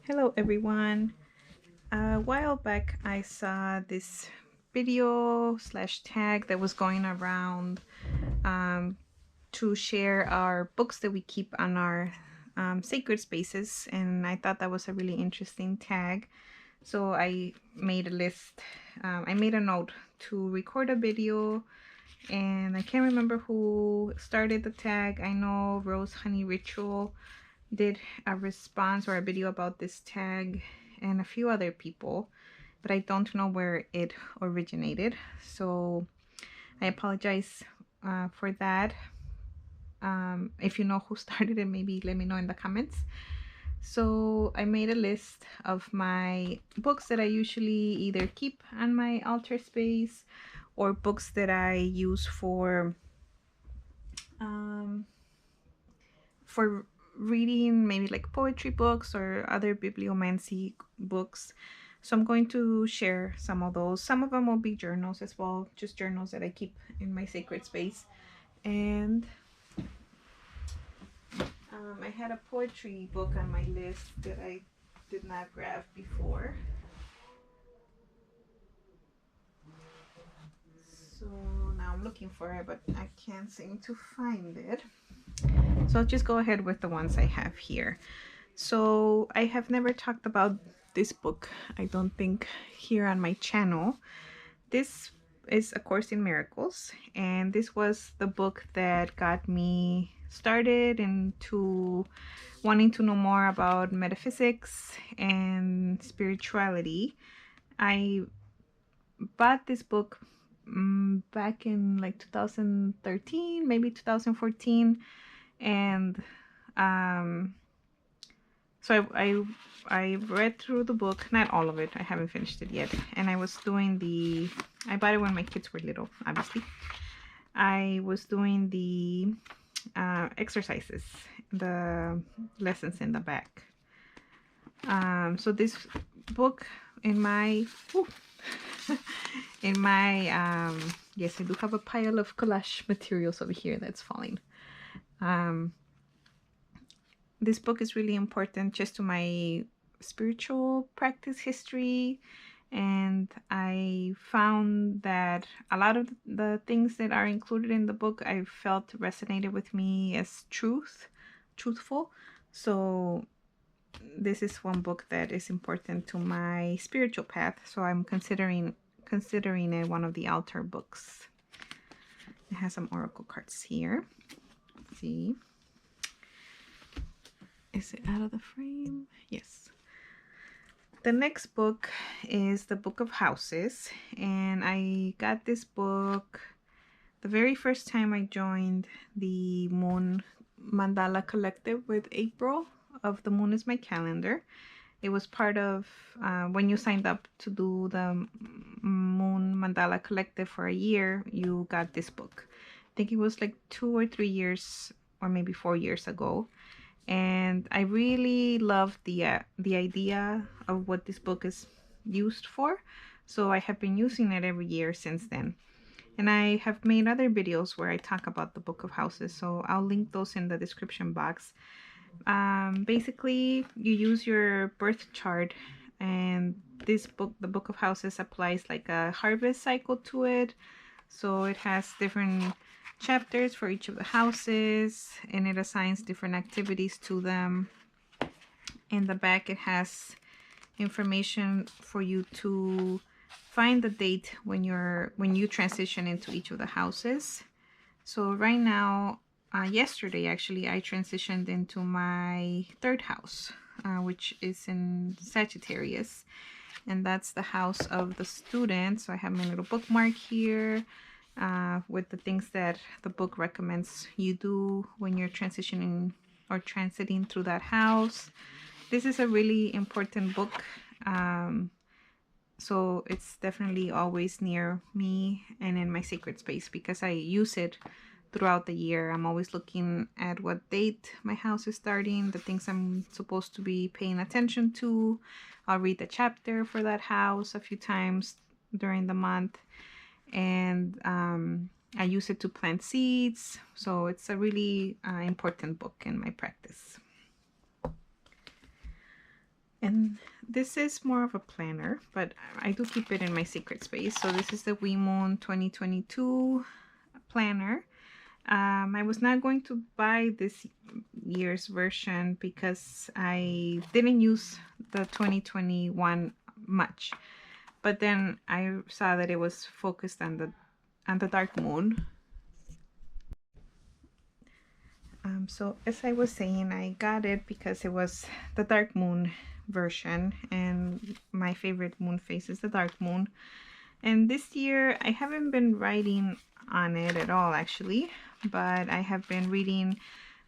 Hello everyone. A while back I saw this video slash tag that was going around um, to share our books that we keep on our sacred spaces, and I thought that was a really interesting tag. So I made a list. I made a note to record a video, and I can't remember who started the tag. I know Rose Honey Ritual did a response or a video about this tag, and a few other people, but I don't know where it originated. So I apologize for that. If you know who started it, maybe let me know in the comments. So I made a list of my books that I usually either keep on my altar space or books that I use um, for reading, maybe like poetry books or other bibliomancy books. So I'm going to share some of those. Some of them will be journals as well, just journals that I keep in my sacred space. And I had a poetry book on my list that I did not grab before. So now I'm looking for it, but I can't seem to find it. So I'll just go ahead with the ones I have here. So I have never talked about this book, I don't think, here on my channel. This is A Course in Miracles, and this was the book that got me started into wanting to know more about metaphysics and spirituality. I bought this book back in like 2013, maybe 2014, and um, so I read through the book, not all of it. I haven't finished it yet, and I was doing I bought it when my kids were little, obviously. I was doing the exercises, the lessons in the back. So this book in my in my yes, I do have a pile of collage materials over here that's falling. This book is really important just to my spiritual practice history, and I found that a lot of the things that are included in the book I felt resonated with me as truthful. So this is one book that is important to my spiritual path, so I'm considering it one of the altar books. It has some oracle cards here. Let's see, is it out of the frame? Yes. The next book is the Book of Houses, and I got this book the very first time I joined the Moon Mandala Collective with April of The Moon is My Calendar. It was part of when you signed up to do the Moon Mandala Collective for a year, you got this book. I think it was like 2 or 3 years or maybe 4 years ago, and I really love the idea of what this book is used for. So I have been using it every year since then. And I have made other videos where I talk about the Book of Houses, so I'll link those in the description box. Basically, you use your birth chart, and this book, the Book of Houses, applies like a harvest cycle to it. So it has different chapters for each of the houses, and it assigns different activities to them. In the back, it has information for you to find the date when you transition into each of the houses. So right now, yesterday actually, I transitioned into my third house, which is in Sagittarius, and that's the house of the student. So I have my little bookmark here with the things that the book recommends you do when you're transitioning or transiting through that house. This is a really important book. So it's definitely always near me and in my sacred space because I use it throughout the year. I'm always looking at what date my house is starting, the things I'm supposed to be paying attention to. I'll read the chapter for that house a few times during the month, and I use it to plant seeds. So it's a really important book in my practice. And this is more of a planner, but I do keep it in my secret space. So this is the WeMoon 2022 planner. I was not going to buy this year's version because I didn't use the 2021 much. But then I saw that it was focused on the dark moon. So as I was saying, I got it because it was the dark moon version, and my favorite moon phase is the dark moon. And this year I haven't been writing on it at all actually, but I have been reading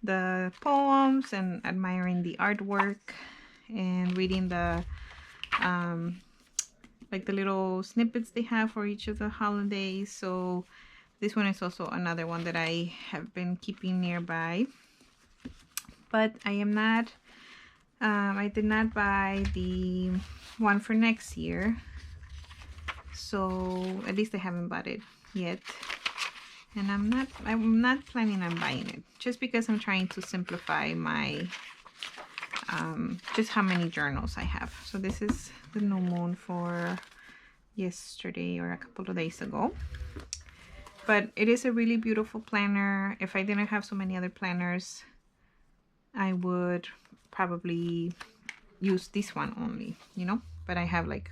the poems and admiring the artwork and reading the like the little snippets they have for each of the holidays. So this one is also another one that I have been keeping nearby, but I am not I did not buy the one for next year, so at least I haven't bought it yet. And I'm not planning on buying it, just because I'm trying to simplify my just how many journals I have. So this is the new moon for yesterday or a couple of days ago. But it is a really beautiful planner. If I didn't have so many other planners, I would probably use this one only, you know. But I have like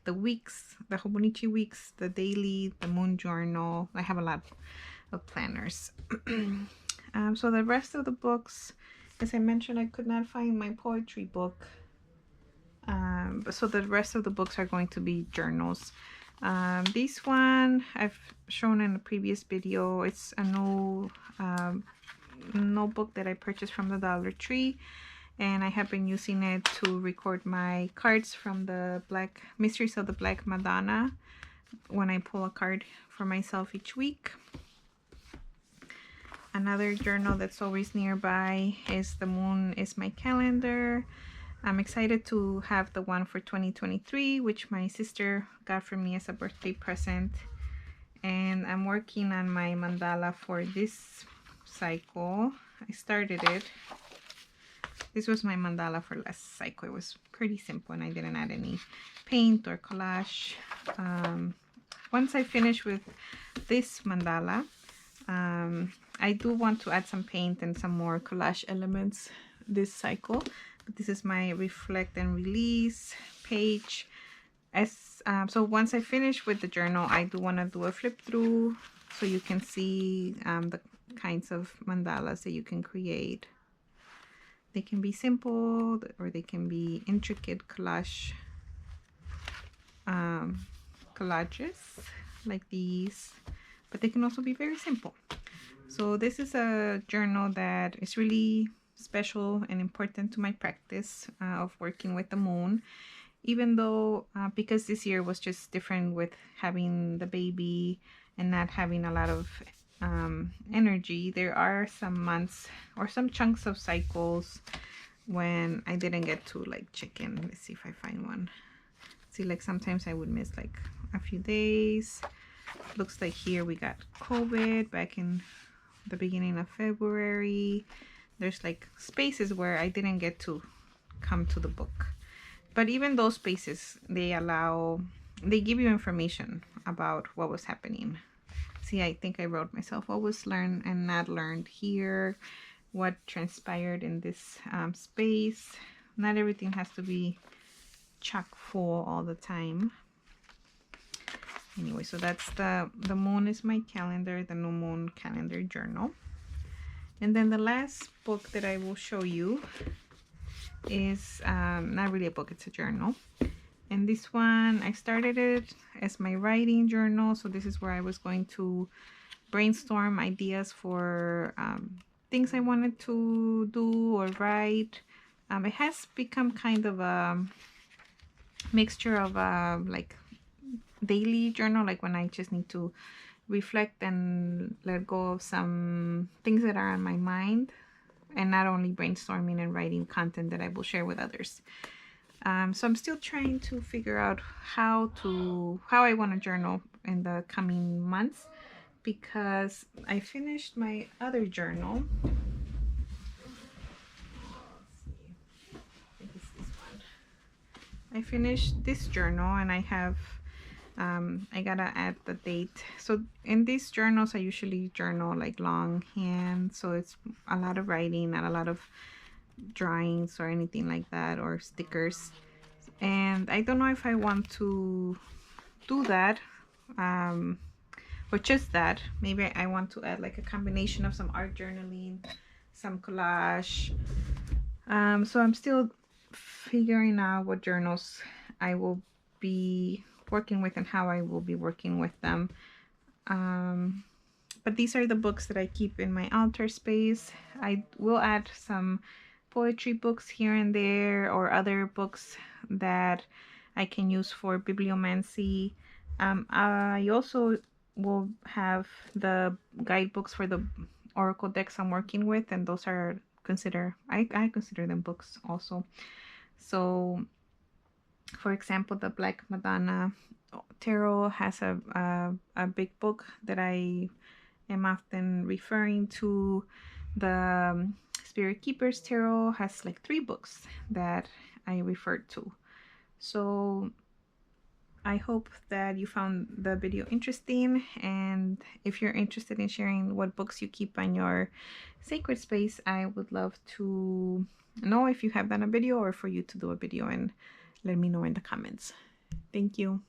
the weeks, the Hobonichi weeks, the daily, the moon journal. I have a lot of planners. So the rest of the books, as I mentioned, I could not find my poetry book. So the rest of the books are going to be journals. This one I've shown in a previous video. It's a new notebook that I purchased from the Dollar Tree, and I have been using it to record my cards from the Black Mysteries of the Black Madonna when I pull a card for myself each week. Another journal that's always nearby is The Moon is My Calendar. I'm excited to have the one for 2023, which my sister got for me as a birthday present. And I'm working on my mandala for this cycle. I started it. This was my mandala for last cycle. It was pretty simple and I didn't add any paint or collage. Once I finish with this mandala, I do want to add some paint and some more collage elements this cycle. But this is my reflect and release page. So once I finish with the journal, I do want to do a flip through so you can see the kinds of mandalas that you can create. They can be simple or they can be intricate collages like these, but they can also be very simple. So this is a journal that is really special and important to my practice of working with the moon, even though because this year was just different with having the baby and not having a lot of energy. There are some months or some chunks of cycles when I didn't get to like check in. Let's see if I find one. See, like sometimes I would miss like a few days. Looks like here we got COVID back in the beginning of February. There's like spaces where I didn't get to come to the book, but even those spaces, they give you information about what was happening. See, I think I wrote myself what was learned and not learned here, what transpired in this space. Not everything has to be chock full all the time. Anyway, so that's the moon is my calendar, the new moon calendar journal. And then the last book that I will show you is not really a book, it's a journal. And this one, I started it as my writing journal. So this is where I was going to brainstorm ideas for things I wanted to do or write. It has become kind of a mixture of like daily journal, like when I just need to reflect and let go of some things that are on my mind, and not only brainstorming and writing content that I will share with others. So I'm still trying to figure out how I want to journal in the coming months, because I finished my other journal. I finished this journal, and I have I gotta add the date. So in these journals I usually journal like longhand, so it's a lot of writing, not a lot of drawings or anything like that, or stickers. And I don't know if I want to do that, or just that. Maybe I want to add like a combination of some art journaling, some collage. So I'm still figuring out what journals I will be working with and how I will be working with them. But these are the books that I keep in my altar space. I will add some poetry books here and there, or other books that I can use for bibliomancy. I also will have the guidebooks for the oracle decks I'm working with, and those are I consider them books also. So for example, the Black Madonna Tarot has a big book that I am often referring to. The Spirit Keepers Tarot has like 3 books that I referred to. So I hope that you found the video interesting, and if you're interested in sharing what books you keep on your sacred space, I would love to know if you have done a video, or for you to do a video and let me know in the comments. Thank you.